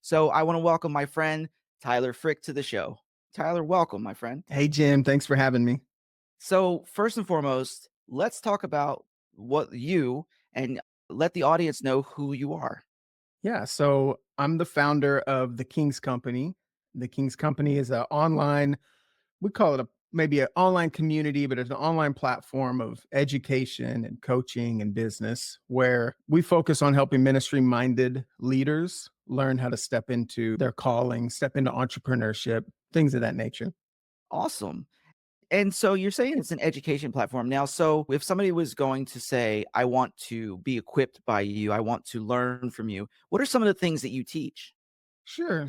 So I want to welcome my friend Tyler Frick to the show. Tyler, welcome, my friend. Hey, Jim. Thanks for having me. So, first and foremost, let's talk about what you and let the audience know who you are. Yeah. So I'm the founder of the King's Company. The King's Company is an online, we call it maybe an online community, but it's an online platform of education and coaching and business where we focus on helping ministry minded leaders learn how to step into their calling, step into entrepreneurship, things of that nature. Awesome. And so you're saying it's an education platform. Now, so if somebody was going to say, I want to be equipped by you, I want to learn from you, what are some of the things that you teach? Sure.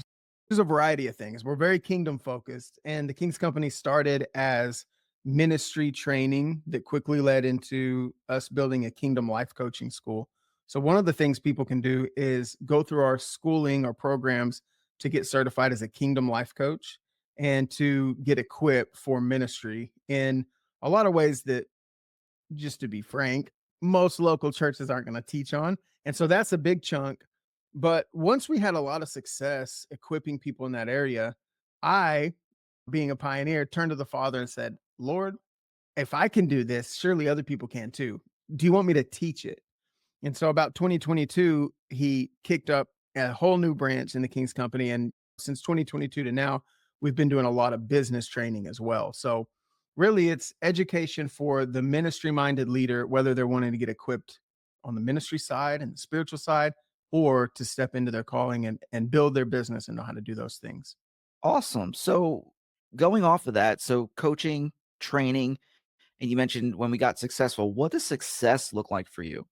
There's a variety of things. We're very kingdom focused, and the King's Company started as ministry training that quickly led into us building a kingdom life coaching school. So, one of the things people can do is go through our schooling or programs to get certified as a kingdom life coach and to get equipped for ministry in a lot of ways that, just to be frank, most local churches aren't going to teach on. And so that's a big chunk. But once we had a lot of success equipping people in that area, I, being a pioneer, turned to the Father and said, Lord, if I can do this, surely other people can too. Do you want me to teach it? And so about 2022, he kicked up a whole new branch in the King's Company. And since 2022 to now, we've been doing a lot of business training as well. So really it's education for the ministry minded leader, whether they're wanting to get equipped on the ministry side and the spiritual side, or to step into their calling and build their business and know how to do those things. Awesome. So going off of that, so coaching, training, and you mentioned when we got successful, what does success look like for you?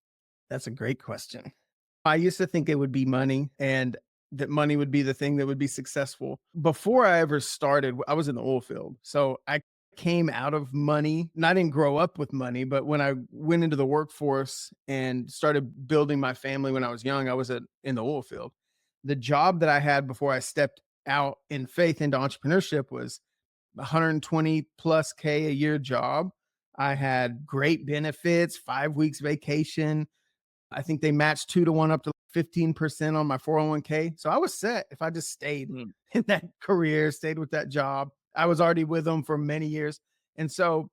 That's a great question. I used to think it would be money and that money would be the thing that would be successful. Before I ever started, I was in the oil field. So I came out of money. And I didn't grow up with money, but when I went into the workforce and started building my family when I was young, I was in the oil field. The job that I had before I stepped out in faith into entrepreneurship was 120 plus K a year job. I had great benefits, 5 weeks vacation. I think they matched 2 to 1 up to 15% on my 401k. So I was set if I just stayed Mm. in that career, stayed with that job. I was already with them for many years. And so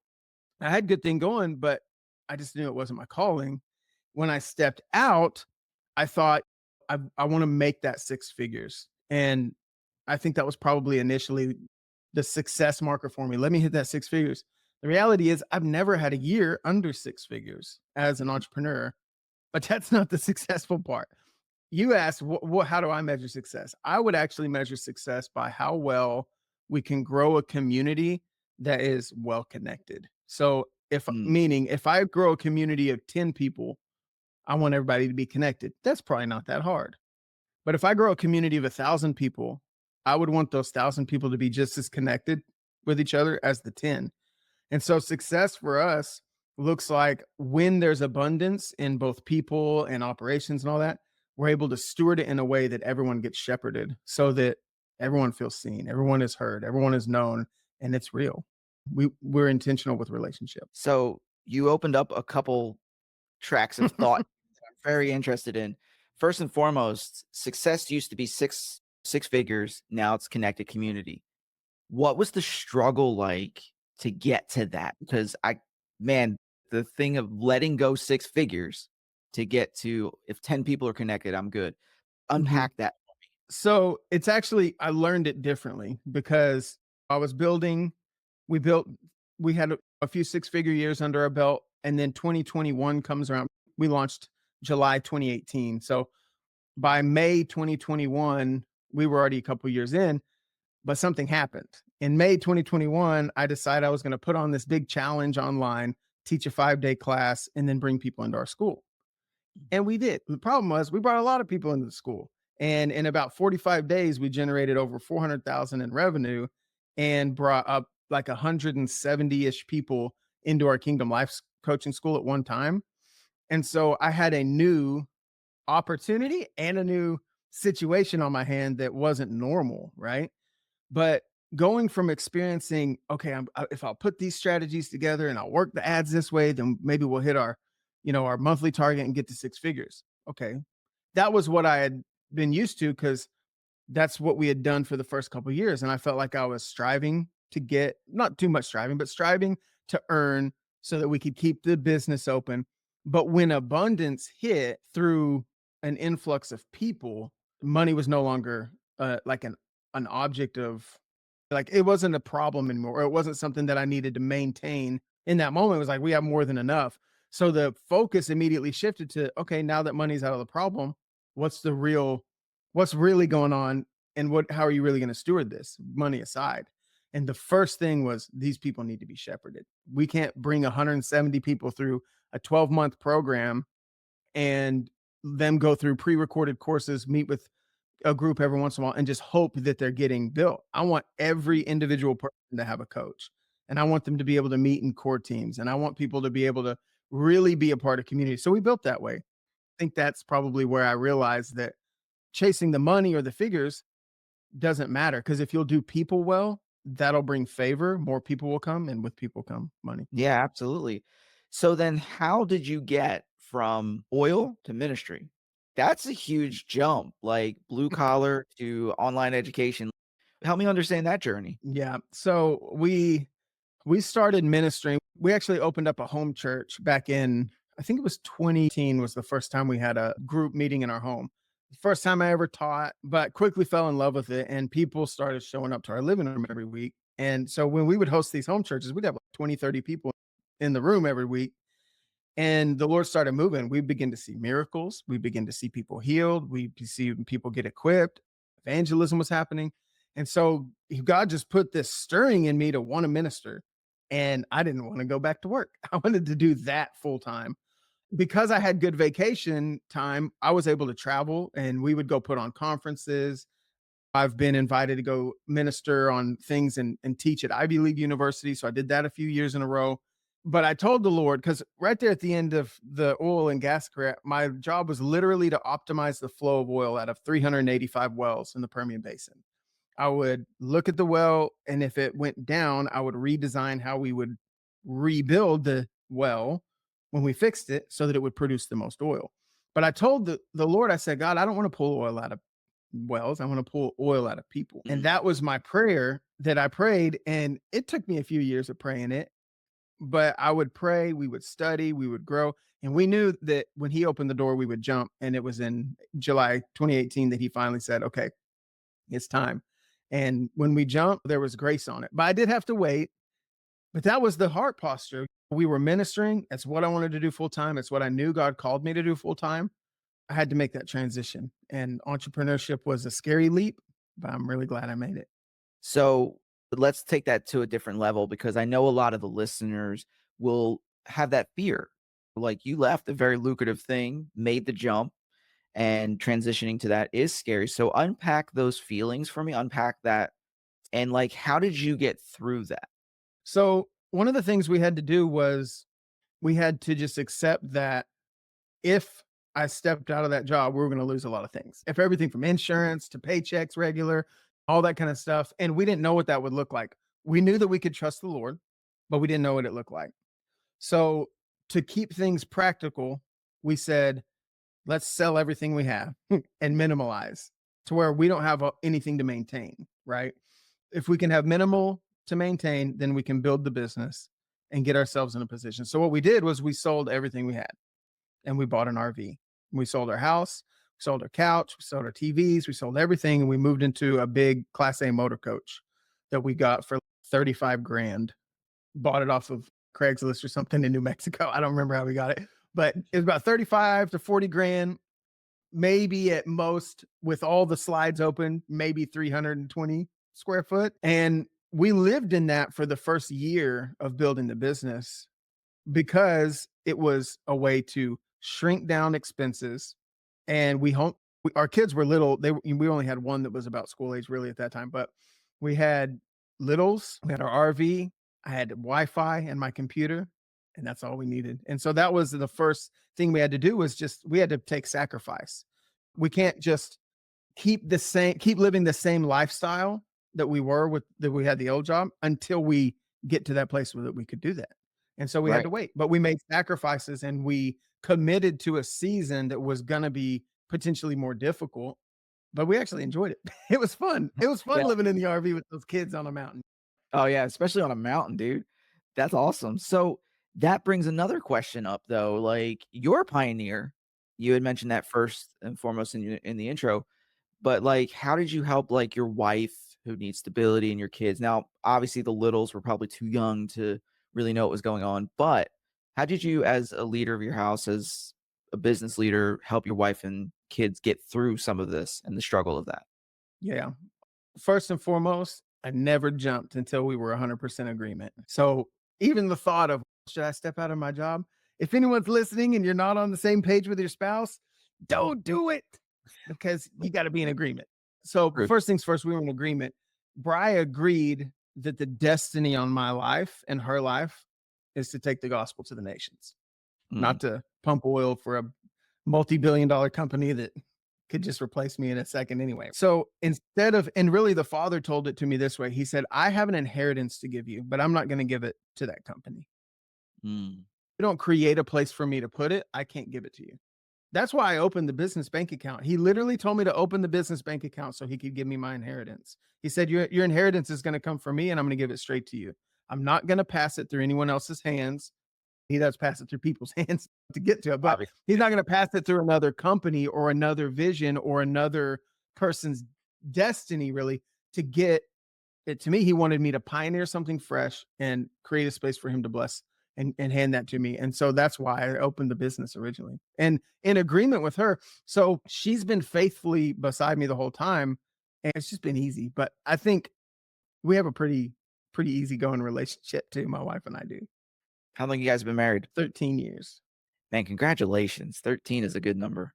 I had good thing going, but I just knew it wasn't my calling. When I stepped out, I thought I want to make that six figures. And I think that was probably initially the success marker for me. Let me hit that six figures. The reality is I've never had a year under six figures as an entrepreneur, but that's not the successful part. You asked, how do I measure success? I would actually measure success by how well we can grow a community that is well connected. So, Mm. meaning, if I grow a community of 10 people, I want everybody to be connected. That's probably not that hard. But if I grow a community of 1,000 people, I would want those 1,000 people to be just as connected with each other as the 10. And so success for us looks like when there's abundance in both people and operations and all that, we're able to steward it in a way that everyone gets shepherded so that everyone feels seen, everyone is heard, everyone is known, and it's real. We're intentional with relationship. So you opened up a couple tracks of thought that I'm very interested in. First and foremost, success used to be six figures. Now it's connected community. What was the struggle like to get to that? Because man, the thing of letting go six figures to get to if 10 people are connected, I'm good. Mhm. Unpack that. So it's actually, I learned it differently because I was building, we built, we had a few six figure years under our belt. And then 2021 comes around. We launched July 2018. So by May 2021, we were already a couple years in, but something happened. In May 2021, I decided I was going to put on this big challenge online, teach a 5 day class, and then bring people into our school. And we did. The problem was we brought a lot of people into the school. And in about 45 days, we generated over 400,000 in revenue and brought up like 170-ish people into our Kingdom Life coaching school at one time. And so I had a new opportunity and a new situation on my hand that wasn't normal, right? But going from experiencing, okay, if I'll put these strategies together and I'll work the ads this way, then maybe we'll hit our monthly target and get to six figures. Okay. That was what I had been used to because that's what we had done for the first couple of years. And I felt like I was striving to get, not too much striving, but striving to earn so that we could keep the business open. But when abundance hit through an influx of people, money was no longer like an object of, like, it wasn't a problem anymore. Or it wasn't something that I needed to maintain in that moment. It was like we have more than enough. So the focus immediately shifted to, okay, now that money's out of the problem, what's the real, what's really going on, and what, how are you really going to steward this, money aside? And the first thing was, these people need to be shepherded. We can't bring 170 people through a 12-month program and them go through pre-recorded courses, meet with a group every once in a while, and just hope that they're getting built. I want every individual person to have a coach, and I want them to be able to meet in core teams, and I want people to be able to really be a part of community. So we built that way. I think that's probably where I realized that chasing the money or the figures doesn't matter, because if you'll do people well, that'll bring favor. More people will come, and with people come money. Yeah, absolutely. So then how did you get from oil to ministry? That's a huge jump, like blue collar to online education. Help me understand that journey. Yeah. So we started ministering. We actually opened up a home church back in, I think it was 2018 was the first time we had a group meeting in our home. First time I ever taught, but quickly fell in love with it. And people started showing up to our living room every week. And so when we would host these home churches, we'd have like 20, 30 people in the room every week. And the Lord started moving. We begin to see miracles. We begin to see people healed. We see people get equipped. Evangelism was happening. And so God just put this stirring in me to want to minister. And I didn't want to go back to work. I wanted to do that full time. Because I had good vacation time, I was able to travel, and we would go put on conferences. I've been invited to go minister on things and teach at Ivy League University. So I did that a few years in a row. But I told the Lord, because right there at the end of the oil and gas career, my job was literally to optimize the flow of oil out of 385 wells in the Permian Basin. I would look at the well, and if it went down, I would redesign how we would rebuild the well when we fixed it so that it would produce the most oil. But I told the Lord, I said, God, I don't want to pull oil out of wells. I want to pull oil out of people. And Mm. that was my prayer that I prayed. And it took me a few years of praying it, but I would pray, we would study, we would grow. And we knew that when he opened the door, we would jump. And it was in July 2018 that he finally said, okay, it's time. And when we jumped, there was grace on it. But I did have to wait. But that was the heart posture. We were ministering. It's what I wanted to do full time. It's what I knew God called me to do full time. I had to make that transition. And entrepreneurship was a scary leap, but I'm really glad I made it. So let's take that to a different level because I know a lot of the listeners will have that fear. Like you left a very lucrative thing, made the jump, and transitioning to that is scary. So unpack those feelings for me, unpack that. And like, how did you get through that? So, one of the things we had to do was we had to just accept that if I stepped out of that job, we were going to lose a lot of things. If everything from insurance to paychecks, regular, all that kind of stuff. And we didn't know what that would look like. We knew that we could trust the Lord, but we didn't know what it looked like. So, to keep things practical, we said, let's sell everything we have and minimalize to where we don't have anything to maintain, right? If we can have minimal to maintain, then we can build the business and get ourselves in a position. So what we did was we sold everything we had and we bought an RV. We sold our house, we sold our couch, we sold our TVs, we sold everything, and we moved into a big Class A motor coach that we got for 35 grand. Bought it off of Craigslist or something in New Mexico. I don't remember how we got it, but it was about 35 to 40 grand, maybe at most with all the slides open, maybe 320 square foot. And we lived in that for the first year of building the business because it was a way to shrink down expenses. And our kids were little. We only had one that was about school age really at that time, but we had littles, we had our RV, I had Wi-Fi and my computer, and that's all we needed. And so that was the first thing we had to do, was just we had to take sacrifice. We can't just keep living the same lifestyle that we had the old job until we get to that place where that we could do that. And so we had Right. to wait, but we made sacrifices and we committed to a season that was going to be potentially more difficult. but we actually enjoyed it. It was fun. It was fun Yeah. living in the RV with those kids on a mountain. Oh, yeah, especially on a mountain, dude. That's awesome. So, that brings another question up, though, like, you're a pioneer. You had mentioned that first and foremost in the intro, but, like, how did you help, like, your wife who needs stability and your kids? Now, obviously, the littles were probably too young to really know what was going on, but how did you, as a leader of your house, as a business leader, help your wife and kids get through some of this and the struggle of that? Yeah. First and foremost, I never jumped until we were 100% agreement. So even the thought of, should I step out of my job? If anyone's listening and you're not on the same page with your spouse, don't do it because you got to be in agreement. So Truth. first things first, we were in agreement. Bri agreed that the destiny on my life and her life is to take the gospel to the nations, Mm, not to pump oil for a multi-billion-dollar company that could just replace me in a second anyway. So instead of, and really the father told it to me this way. He said, I have an inheritance to give you, but I'm not going to give it to that company. mm, You don't create a place for me to put it. I can't give it to you. That's why I opened the business bank account. He literally told me to open the business bank account so he could give me my inheritance. He said, your inheritance is going to come from me and I'm going to give it straight to you. I'm not going to pass it through anyone else's hands. He does pass it through people's hands to get to it, but obviously, he's yeah. not going to pass it through another company or another vision or another person's destiny, really, to get it to me. He wanted me to pioneer something fresh and create a space for him to bless and hand that to me. And so that's why I opened the business originally and in agreement with her. So she's been faithfully beside me the whole time. And it's just been easy. But I think we have a pretty easygoing relationship too. My wife and I do. How long you guys been married? 13 years. Man, congratulations. 13 is a good number.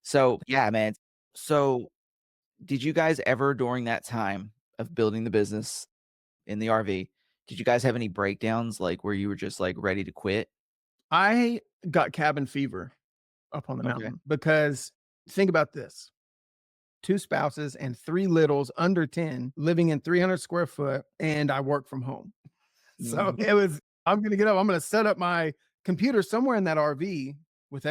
So, yeah, man. So, did you guys ever during that time of building the business in the RV, did you guys have any breakdowns, like, where you were just, like, ready to quit? I got cabin fever up on the Okay. mountain because think about this, 2 spouses and 3 littles under 10 living in 300 square foot, and I work from home. So Mhm. it was, I'm gonna get up, I'm gonna set up my computer somewhere in that RV with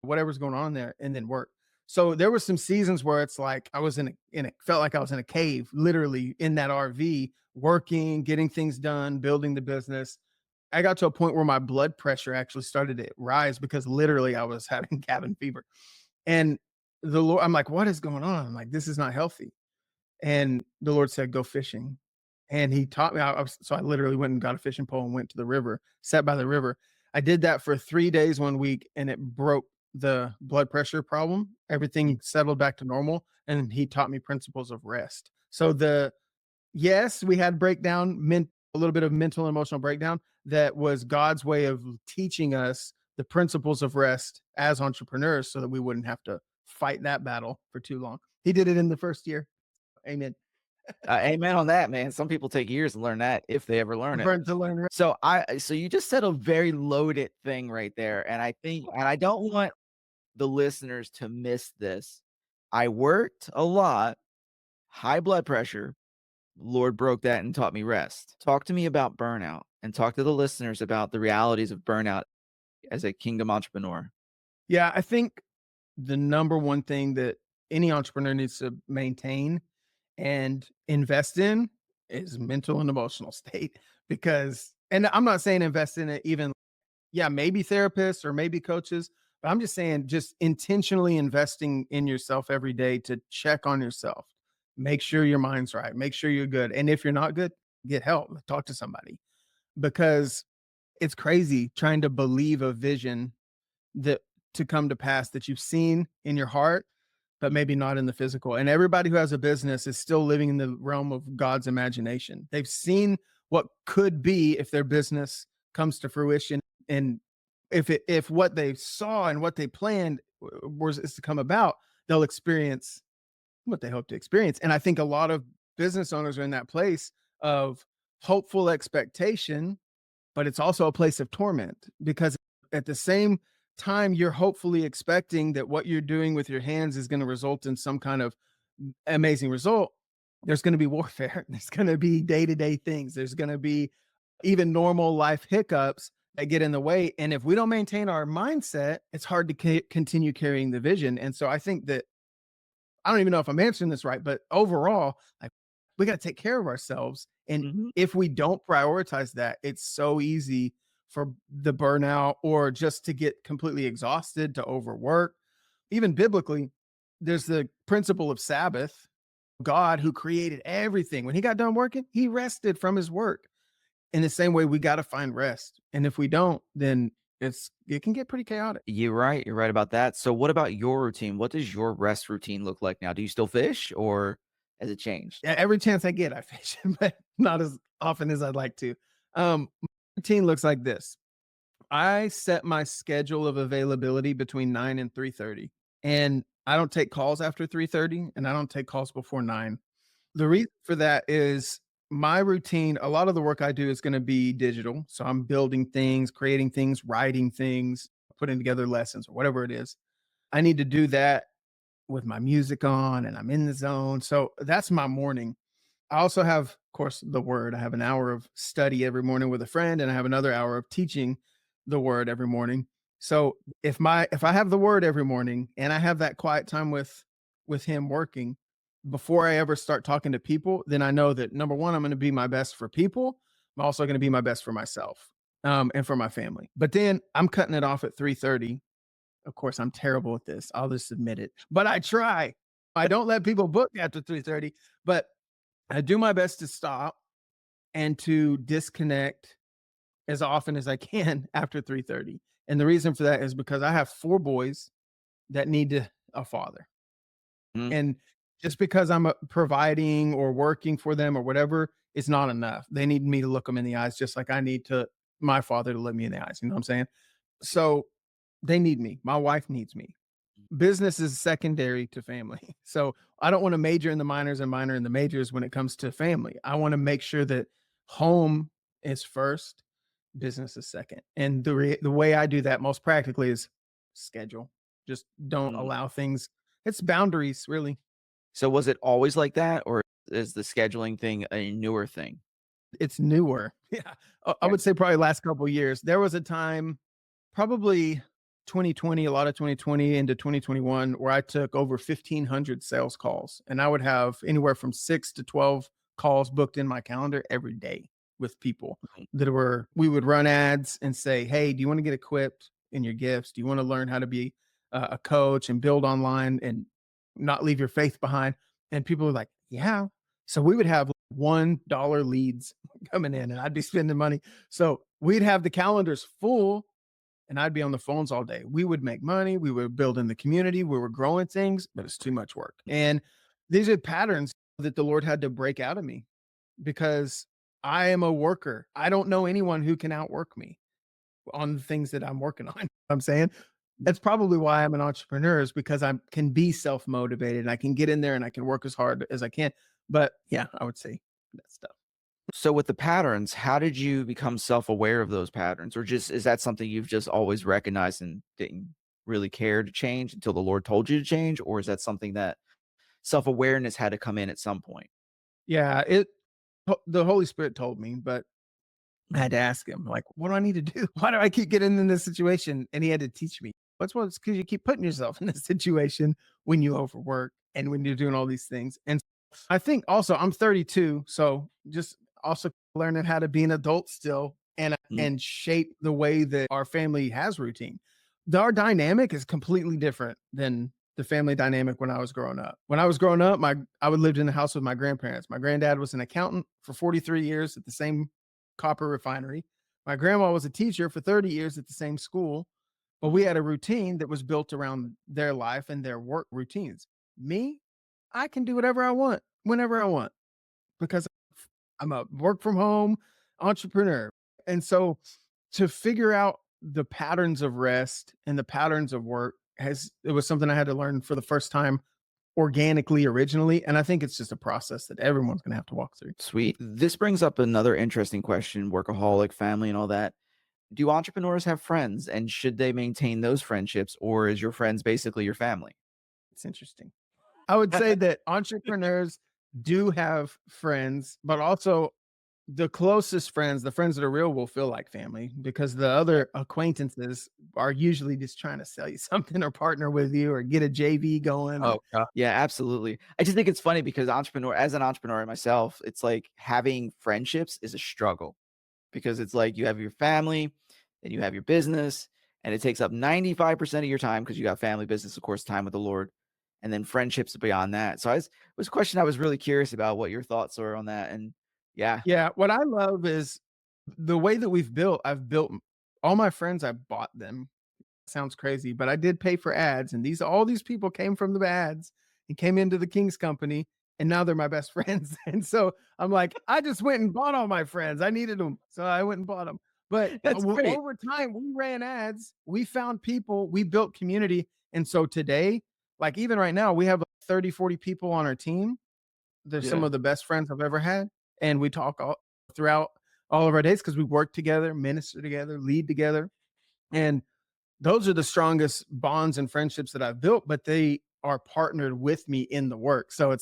whatever's going on there and then work. So there were some seasons where it's like I was in a felt like I was in a cave, literally in that RV, working, getting things done, building the business. I got to a point where my blood pressure actually started to rise because literally I was having cabin fever. And the Lord, I'm like, what is going on? I'm like, this is not healthy. And the Lord said, go fishing. And he taught me. So I literally went and got a fishing pole and went to the river, sat by the river. I did that for 3 days one week and it broke the blood pressure problem. Mm. Everything settled back to normal. And he taught me principles of rest. So yes, we had a little bit of mental and emotional breakdown. That was God's way of teaching us the principles of rest as entrepreneurs so that we wouldn't have to fight that battle for too long. He did it in the first year. Amen. Amen on that, man. Some people take years to learn that if they ever learn it. Burn to learn. So you just said a very loaded thing right there, and I don't want the listeners to miss this. I worked a lot, high blood pressure, Lord broke that and taught me rest. Talk to me about burnout and talk to the listeners about the realities of burnout as a kingdom entrepreneur. Yeah, I think the number one thing that any entrepreneur needs to maintain and invest in is mental and emotional state because and I'm not saying invest in it even yeah, maybe therapists or maybe coaches, but I'm just saying just intentionally investing in yourself every day to check on yourself. Make sure your mind's right. Make sure you're good. And if you're not good, get help. Talk to somebody because it's crazy trying to believe a vision that to come to pass that you've seen in your heart, but maybe not in the physical. And everybody who has a business is still living in the realm of God's imagination. They've seen what could be if their business comes to fruition. And if what they saw and what they planned was is to come about, they'll experience what they hope to experience. And I think a lot of business owners are in that place of hopeful expectation, but it's also a place of torment because at the same time you're hopefully expecting that what you're doing with your hands is going to result in some kind of amazing result. There's going to be warfare. There's going to be day-to-day things. There's going to be even normal life hiccups that get in the way. And if we don't maintain our mindset, it's hard to continue carrying the vision. And so I think that I don't even know if I'm answering this right, but overall, like we got to take care of ourselves. And Mhm. if we don't prioritize that, it's so easy for the burnout or just to get completely exhausted, to overwork. Even biblically, there's the principle of Sabbath. God, who created everything, when he got done working, he rested from his work. In the same way, we got to find rest. And if we don't, then it can get pretty chaotic. You're right, you're right about that. So what about your routine? What does your rest routine look like now? Do you still fish or has it changed? Yeah, every chance I get, I fish, but not as often as I'd like to. My routine looks like this. I set my schedule of availability between 9 and 3:30, and I don't take calls after 3:30, and I don't take calls before 9. The reason for that is my routine, a lot of the work I do is gonna be digital, so I'm building things, creating things, writing things, putting together lessons or whatever it is. I need to do that with my music on, and I'm in the zone, so that's my morning. I also have, of course, the word. I have an hour of study every morning with a friend, and I have another hour of teaching the word every morning. So if I have the word every morning and I have that quiet time with him working before I ever start talking to people, then I know that number one, I'm going to be my best for people. I'm also going to be my best for myself and for my family. But then I'm cutting it off at 3:30. Of course, I'm terrible at this. I'll just admit it, but I try. I don't let people book me after 3:30, but I do my best to stop and to disconnect as often as I can after 3:30. And the reason for that is because I have 4 boys that need a father. Mm, And just because I'm providing or working for them or whatever, it's not enough. They need me to look them in the eyes just like I need to my father to look me in the eyes, you know what I'm saying? So they need me. My wife needs me. Business is secondary to family. So I don't want to major in the minors and minor in the majors when it comes to family. I want to make sure that home is first, business is second. And the way I do that most practically is schedule. Just don't mm. allow things. It's boundaries, really. So was it always like that, or is the scheduling thing a newer thing? It's newer. Yeah. I Okay. would say probably last couple of years. There was a time, probably 2020, a lot of 2020 into 2021, where I took over 1,500 sales calls, and I would have anywhere from 6 to 12 calls booked in my calendar every day with people Mhm, that were we would run ads and say, "Hey, do you wanna get equipped in your gifts? Do you wanna learn how to be a coach and build online and not leave your faith behind?" And people were like, "Yeah." So we would have $1 leads coming in, and I'd be spending money. So we'd have the calendars full and I'd be on the phones all day. We would make money, we were building the community, we were growing things, but it's too much work. And these are patterns that the Lord had to break out of me because I am a worker. I don't know anyone who can outwork me on the things that I'm working on. I'm saying that's probably why I'm an entrepreneur is because I can be self motivated. I can get in there and I can work as hard as I can. But yeah, I would say that stuff. So with the patterns, how did you become self-aware of those patterns? Or just is that something you've just always recognized and didn't really care to change until the Lord told you to change? Or is that something that self-awareness had to come in at some point? Yeah, the Holy Spirit told me, but I had to ask him, like, "What do I need to do? Why do I keep getting in this situation?" And he had to teach me. It's because you keep putting yourself in this situation when you overwork and when you're doing all these things. And I think also I'm 32, so just also learning how to be an adult still Mm, and shape the way that our family has routine. Our dynamic is completely different than the family dynamic when I was growing up. When I was growing up, my I would lived in the house with my grandparents. My granddad was an accountant for 43 years at the same copper refinery. My grandma was a teacher for 30 years at the same school, but we mm. had a routine that was built around their life and their work routines. Me, I can do whatever I want, whenever I want, because I'm a work from home entrepreneur. And so to figure out the patterns of rest and the patterns of work it was something I had to learn for the first time organically originally. And I think it's just a process that everyone's gonna have to walk through. Sweet. This brings up another interesting question, workaholic, family, and all that. Do entrepreneurs have friends and should they maintain those friendships or is your friends basically your family? It's interesting. I would say that entrepreneurs do have friends, but also The closest friends, the friends that are real will feel like family because the Yeah. other acquaintances are usually just trying to sell you something or partner with you or get a JV going or Oh, god. Yeah, absolutely. I just think it's funny because as an entrepreneur myself, it's like having friendships is a struggle because it's like you have your family and you have your business, and it takes up 95% of your time because you got family, business, of course, time with the Lord, and then friendships beyond that. So it was a question I was really curious about what your thoughts were on that. And yeah, yeah, what I love is the way that I've built all my friends, I bought them. Sounds crazy, but I did pay for ads, and these all these people came from the ads and came into the King's company, and now they're my best friends. And so I'm like, I just went and bought all my friends. I needed them, so I went and bought them. But that's great. over time, we ran ads, we found people, we built community, and so today, like even right now, we have like 30, 40 people on our team. They're some Yeah. of the best friends I've ever had, and we talk all throughout all of our days because we work together, minister together, lead together, and those are the strongest bonds and friendships that I've built, but they are partnered with me in the work. So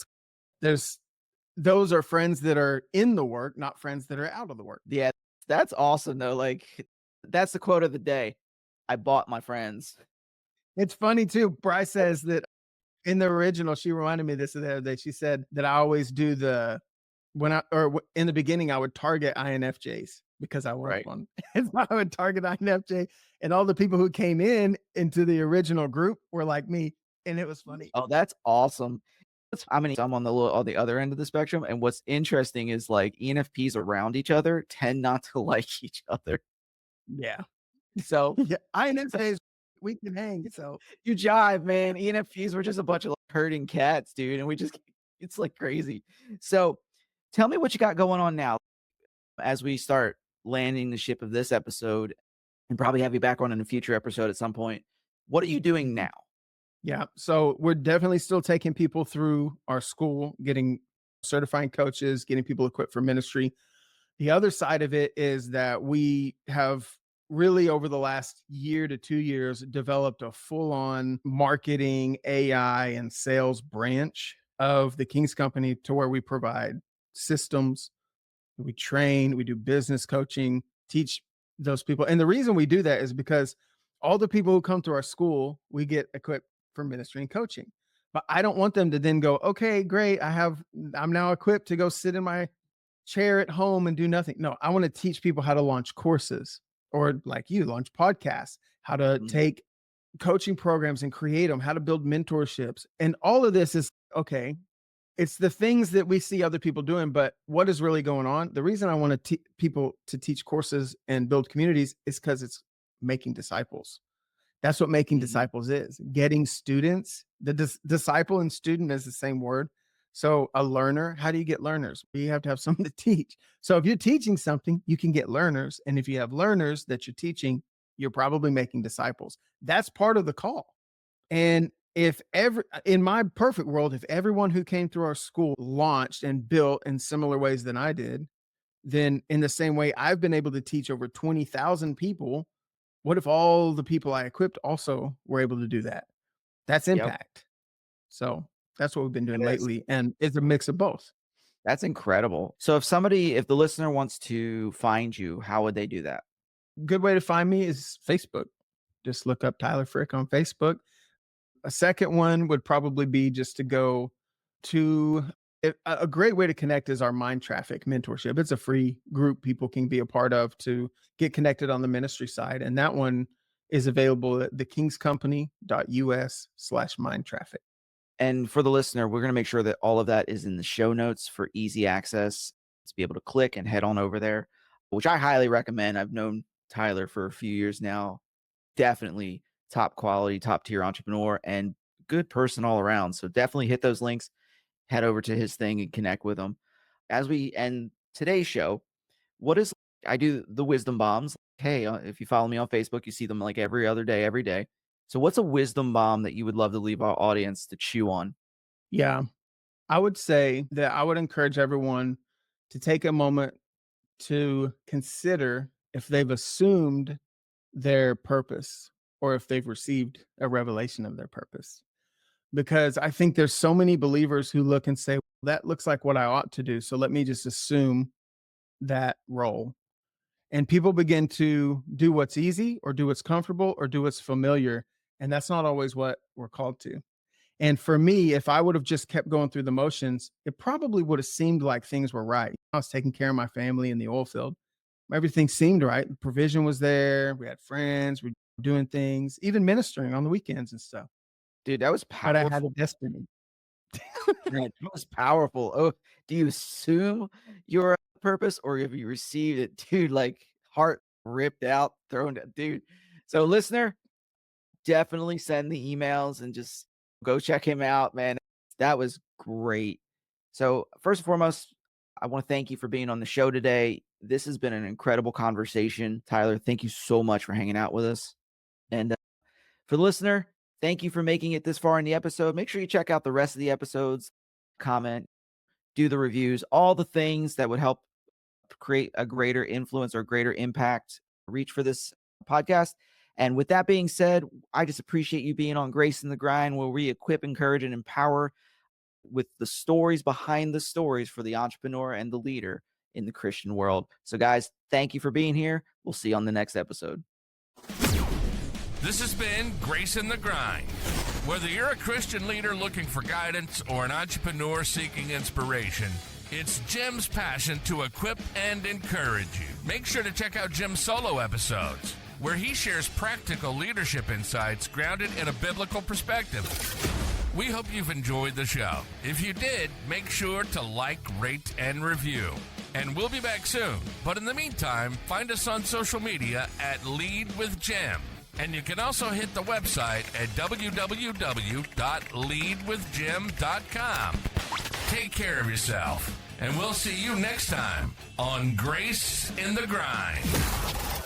there's those are friends that are in the work, not friends that are out of the work. Yeah, that's awesome though. Like that's the quote of the day. I bought my friends. It's funny too. Bryce says that in the original, she reminded me of this the other day. She said that I always do the when I or in the beginning, I would target INFJs because I want Right. one. And so I would target INFJ, and all the people who came in into the original group were like me, and it was funny. Oh, that's awesome. I'm on the other end of the spectrum, and what's interesting is, like, ENFPs around each other tend not to like each other. Yeah. So, Yeah, INFJs, we can hang, so you jive, man. ENFPs were just a bunch of, like, herding cats, dude, and we just it's, like, crazy. So, tell me what you got going on now as we start landing the ship of this episode, and probably have you back on in a future episode at some point. What are you doing mhm. now? Yeah, so we're definitely still taking people through our school, getting certifying coaches, getting people equipped for ministry. The other side of it is that we have really over the last year to 2 years developed a full-on marketing, AI, and sales branch of the King's Company to where we provide systems, we train, we do business coaching, teach those people. And the reason we do that is because all the people who come to our school, we get equipped for ministry and coaching. But I don't want them to then go, okay, great. I'm now equipped to go sit in my chair at home and do nothing. No, I want to teach people how to launch courses or like you launch podcasts, how to Mhm. take coaching programs and create them, how to build mentorships. And all of this is okay. It's the things that we see other people doing, but what is really going on? The reason I want to people to teach courses and build communities is because it's making disciples. That's what making Mhm. disciples is. Getting students. The disciple and student is the same word. So a learner, how do you get learners? You have to have something to teach. So if you're teaching something, you can get learners. And if you have learners that you're teaching, you're probably making disciples. That's part of the call. And if every in my perfect world, if everyone who came through our school launched and built in similar ways than I did, then in the same way I've been able to teach over 20,000 people, what if all the people I equipped also were able to do that? That's Yep, impact. So that's what we've been it doing is. lately. And it's a mix of both. That's incredible. So if the listener wants to find you, how would they do that? Good way to find me is Facebook. Just look up Tyler Frick on Facebook. A second one would probably be just to go to a great way to connect is our Mind Traffic mentorship. It's a free group people can be a part of to get connected on the ministry side. And that one is available at thekingscompany.us/mind traffic. And for the listener, we're going to make sure that all of that is in the show notes for easy access to be able to click and head on over there, which I highly recommend. I've known Tyler for a few years now. Definitely top quality, top tier entrepreneur and good person all around. So definitely hit those links, head over to his thing and connect with him. As we end today's show, what is I do the wisdom bombs. Hey, if you follow me on Facebook, you see them like every other day, every day. So what's a wisdom bomb that you would love to leave our audience to chew on? Yeah. I would say that I would encourage everyone to take a moment to consider if they've assumed their purpose or if they've received a revelation of their purpose. Because I think there's so many believers who look and say, that looks like what I ought to do. So let me just assume that role. And people begin to do what's easy or do what's comfortable or do what's familiar. And that's not always what we're called to. And for me, if I would have just kept going through the motions, it probably would have seemed like things were right. I was taking care of my family in the oil field. Everything seemed right. The provision was there. We had friends. We were doing things, even ministering on the weekends and stuff. Dude, that was But I had a powerful. destiny. Man, that was powerful. Oh, do you assume your purpose or have you received it? Dude, like heart ripped out, thrown down. Dude. So listener, definitely send the emails and just go check him out, man. That was great. So, first and foremost, I want to thank you for being on the show today. This has been an incredible conversation. Tyler, thank you so much for hanging out with us. And for the listener, thank you for making it this far in the episode. Make sure you check out the rest of the episodes, comment, do the reviews, all the things that would help create a greater influence or greater impact reach for this podcast. And with that being said, I just appreciate you being on Grace in the Grind, where we equip, encourage, and empower with the stories behind the stories for the entrepreneur and the leader in the Christian world. So, guys, thank you for being here. We'll see you on the next episode. This has been Grace in the Grind. Whether you're a Christian leader looking for guidance or an entrepreneur seeking inspiration, it's Jim's passion to equip and encourage you. Make sure to check out Jim's solo episodes, where he shares practical leadership insights grounded in a biblical perspective. We hope you've enjoyed the show. If you did, make sure to like, rate, and review. And we'll be back soon. But in the meantime, find us on social media at Lead with Jim. And you can also hit the website at www.leadwithjim.com. Take care of yourself, and we'll see you next time on Grace in the Grind.